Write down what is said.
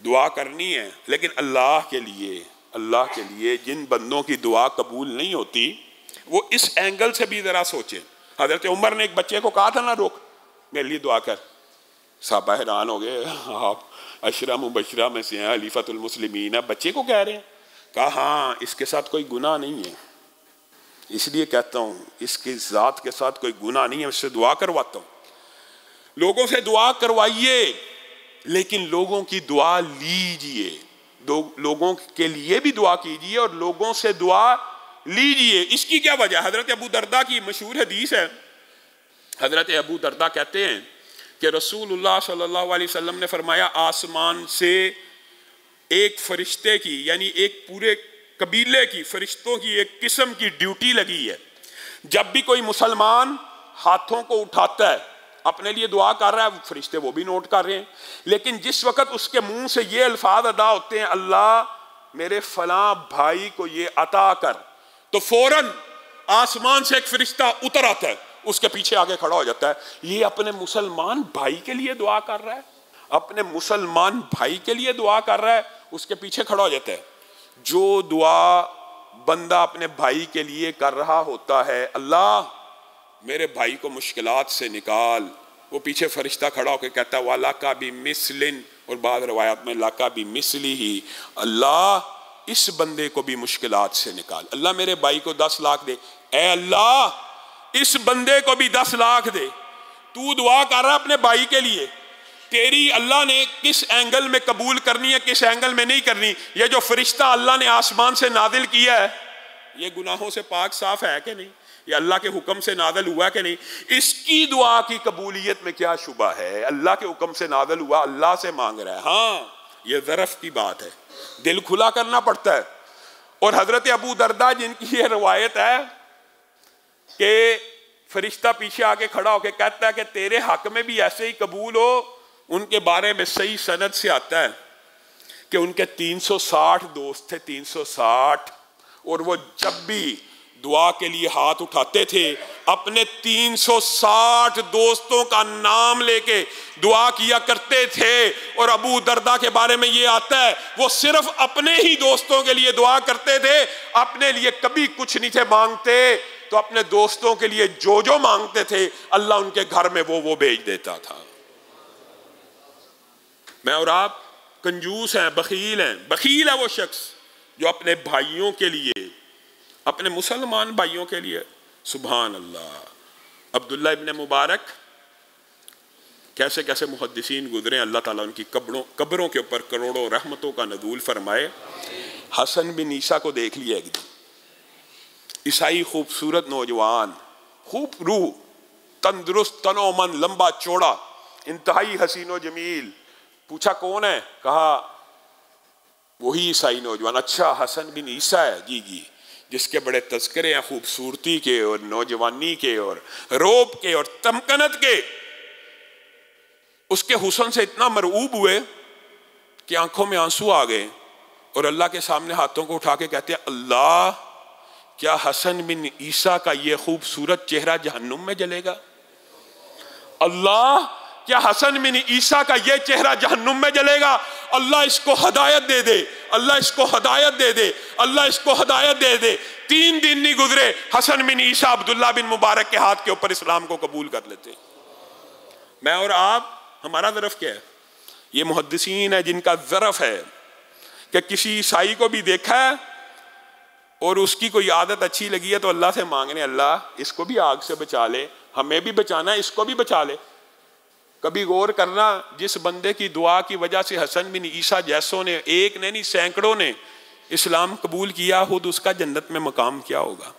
دعا کرنی ہے، لیکن اللہ کے لیے جن بندوں کی دعا قبول نہیں ہوتی وہ اس اینگل سے بھی ذرا سوچیں۔ حضرت عمر نے ایک بچے کو کہا تھا نا، روک میرے لیے دعا کر، صحابہ حیران ہو گئے، آپ عشرہ مبشرہ میں سے ہیں، خلیفۃ المسلمین، بچے کو کہہ رہے ہیں؟ کہا ہاں اس کے ساتھ کوئی گناہ نہیں ہے، اس لیے کہتا ہوں اس کی ذات کے ساتھ کوئی گناہ نہیں ہے، اس سے دعا کرواتا ہوں۔ لوگوں سے دعا کروائیے لیکن لوگوں کی دعا لیجئے، لوگوں کے لیے بھی دعا کیجئے اور لوگوں سے دعا لیجئے۔ اس کی کیا وجہ؟ حضرت ابو درداء کی مشہور حدیث ہے، حضرت ابو درداء کہتے ہیں کہ رسول اللہ صلی اللہ علیہ وسلم نے فرمایا آسمان سے ایک فرشتے کی، یعنی ایک پورے قبیلے کی فرشتوں کی ایک قسم کی ڈیوٹی لگی ہے، جب بھی کوئی مسلمان ہاتھوں کو اٹھاتا ہے اپنے لیے دعا کر رہا ہے، فرشتے وہ بھی نوٹ کر رہے ہیں، لیکن جس وقت اس کے منہ سے یہ الفاظ ادا ہوتے ہیں اللہ میرے فلاں بھائی کو یہ عطا کر، تو فوراً آسمان سے ایک فرشتہ اتر آتا ہے، اس کے پیچھے آگے کھڑا ہو جاتا ہے، یہ اپنے مسلمان بھائی کے لیے دعا کر رہا ہے، اپنے مسلمان بھائی کے لیے دعا کر رہا ہے، اس کے پیچھے کھڑا ہو جاتا ہے۔ جو دعا بندہ اپنے بھائی کے لیے کر رہا ہوتا ہے، اللہ میرے بھائی کو مشکلات سے نکال، وہ پیچھے فرشتہ کھڑا ہو کے کہتا ہے وَلَكَ بِمِثْلٍ، اور بعض روایات میں لَكَ بِمِثْلِهِ، اللہ اس بندے کو بھی مشکلات سے نکال، اللہ میرے بھائی کو 10 لاکھ دے، اے اللہ اس بندے کو بھی 10 لاکھ دے۔ تو دعا کر رہا اپنے بھائی کے لیے، تیری اللہ نے کس اینگل میں قبول کرنی ہے کس اینگل میں نہیں کرنی، یہ جو فرشتہ اللہ نے آسمان سے نازل کیا ہے یہ گناہوں سے پاک صاف ہے کہ نہیں، یہ اللہ کے حکم سے نازل ہوا کہ نہیں، اس کی دعا کی قبولیت میں کیا شبہ ہے، اللہ کے حکم سے نازل ہوا، اللہ سے مانگ رہا ہے۔ ہاں یہ ظرف کی بات ہے، دل کھلا کرنا پڑتا ہے۔ اور حضرت ابو درداء جن کی یہ روایت ہے کہ فرشتہ پیچھے آگے کھڑا ہو کے کہتا ہے کہ تیرے حق میں بھی ایسے ہی قبول ہو، ان کے بارے میں صحیح سند سے آتا ہے کہ ان کے 360 دوست تھے، 360، اور وہ جب بھی دعا کے لیے ہاتھ اٹھاتے تھے اپنے 360 دوستوں کا نام لے کے دعا کیا کرتے تھے۔ اور ابو درداء کے بارے میں یہ آتا ہے وہ صرف اپنے ہی دوستوں کے لیے دعا کرتے تھے، اپنے لیے کبھی کچھ نہیں تھے مانگتے، تو اپنے دوستوں کے لیے جو جو مانگتے تھے اللہ ان کے گھر میں وہ بھیج دیتا تھا۔ میں اور آپ کنجوس ہیں، بخیل ہیں۔ بخیل ہے وہ شخص جو اپنے بھائیوں کے لیے، اپنے مسلمان بھائیوں کے لیے، سبحان اللہ۔ عبداللہ ابن مبارک، کیسے کیسے محدثین گزرے، اللہ تعالیٰ ان کی قبروں کے اوپر کروڑوں رحمتوں کا نزول فرمائے۔ حسن بن عیسیٰ کو دیکھ لیا ایک دن، عیسائی خوبصورت نوجوان، خوب روح، تندرست، تن و من، لمبا چوڑا، انتہائی حسین و جمیل۔ پوچھا کون ہے؟ کہا وہی عیسائی نوجوان۔ اچھا حسن بن عیسیٰ ہے؟ جی جی، جس کے بڑے تذکرے ہیں خوبصورتی کے اور نوجوانی کے اور روب کے اور تمکنت کے۔ اس کے حسن سے اتنا مرعوب ہوئے کہ آنکھوں میں آنسو آ گئے اور اللہ کے سامنے ہاتھوں کو اٹھا کے کہتے ہیں اللہ کیا حسن بن عیسیٰ کا یہ خوبصورت چہرہ جہنم میں جلے گا؟ اللہ کیا حسن بن عیسیٰ کا یہ چہرہ جہنم میں جلے گا؟ اللہ اس کو ہدایت دے دے، اللہ اس کو ہدایت دے دے، اللہ اس کو ہدایت دے دے۔ 3 دن نہیں گزرے حسن بن عیسیٰ عبداللہ بن مبارک کے ہاتھ کے اوپر اسلام کو قبول کر لیتے۔ میں اور آپ، ہمارا ظرف کیا ہے؟ یہ محدثین ہے جن کا ظرف ہے کہ کسی عیسائی کو بھی دیکھا ہے اور اس کی کوئی عادت اچھی لگی ہے تو اللہ سے مانگنے اللہ اس کو بھی آگ سے بچا لے، ہمیں بھی بچانا ہے، اس کو بھی بچا لے۔ کبھی غور کرنا جس بندے کی دعا کی وجہ سے حسن بن عیسیٰ جیسوں نے، ایک نے نہیں سینکڑوں نے اسلام قبول کیا، خود اس کا جنت میں مقام کیا ہوگا۔